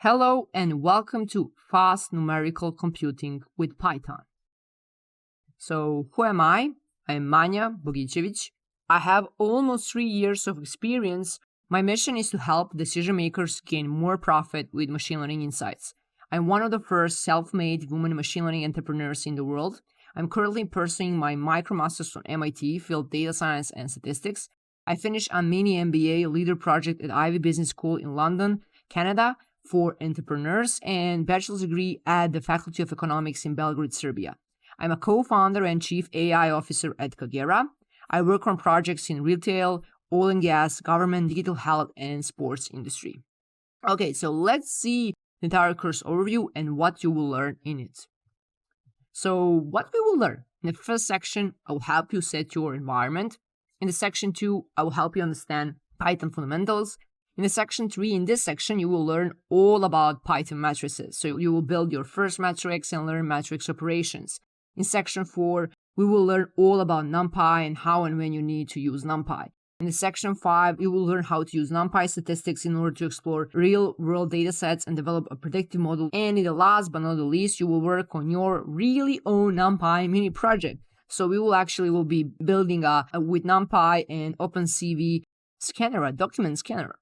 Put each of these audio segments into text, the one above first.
Hello and welcome to Fast Numerical Computing with Python. So, who am I? I'm Manja Bogicevic. I have almost 3 years of experience. My mission is to help decision makers gain more profit with machine learning insights. I'm one of the first self-made women machine learning entrepreneurs in the world. I'm currently pursuing my MicroMasters from MIT, field data science and statistics. I finished a mini MBA leader project at Ivy Business School in London, Canada, for entrepreneurs, and bachelor's degree at the Faculty of Economics in Belgrade, Serbia. I'm a co-founder and chief AI officer at Kagera. I work on projects in retail, oil and gas, government, digital health, and sports industry. Okay, so let's see the entire course overview and what you will learn in it. So what we will learn? In the first section, I will help you set your environment. In the section 2, I will help you understand Python fundamentals. In the section 3, in this section, you will learn all about Python matrices. So you will build your first matrix and learn matrix operations. In section 4, we will learn all about NumPy and how and when you need to use NumPy. In the section 5, you will learn how to use NumPy statistics in order to explore real-world datasets and develop a predictive model. And in the last but not the least, you will work on your really own NumPy mini project. So we will be building with NumPy and OpenCV scanner, a document scanner.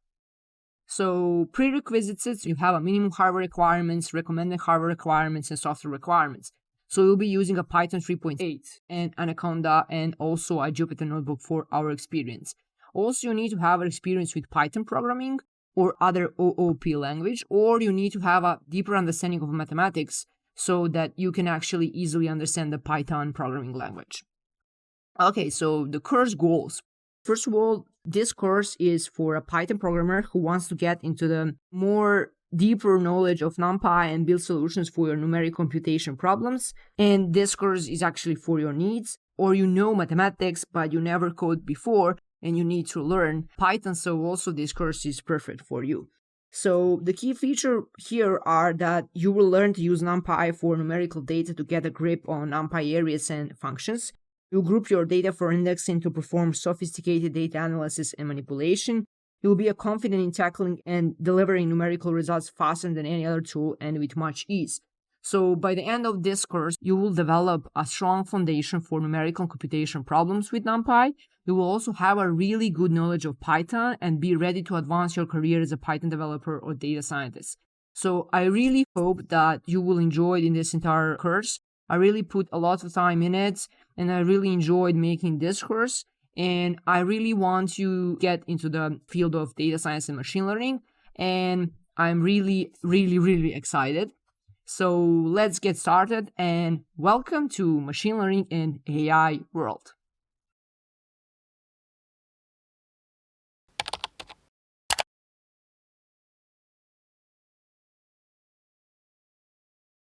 So prerequisites, you have a minimum hardware requirements, recommended hardware requirements, and software requirements. So we'll be using a Python 3.8 and Anaconda and also a Jupyter notebook for our experience. Also, you need to have experience with Python programming or other OOP language, or you need to have a deeper understanding of mathematics so that you can actually easily understand the Python programming language. Okay, so the course goals. First of all, this course is for a Python programmer who wants to get into the more deeper knowledge of NumPy and build solutions for your numerical computation problems. And this course is actually for your needs, or you know mathematics, but you never coded before and you need to learn Python. So also this course is perfect for you. So the key feature here are that you will learn to use NumPy for numerical data to get a grip on NumPy areas and functions. You group your data for indexing to perform sophisticated data analysis and manipulation. You will be confident in tackling and delivering numerical results faster than any other tool and with much ease. So by the end of this course, you will develop a strong foundation for numerical computation problems with NumPy. You will also have a really good knowledge of Python and be ready to advance your career as a Python developer or data scientist. So I really hope that you will enjoy in this entire course. I really put a lot of time in it, and I really enjoyed making this course. And I really want to get into the field of data science and machine learning. And I'm really excited. So let's get started and welcome to machine learning and AI world.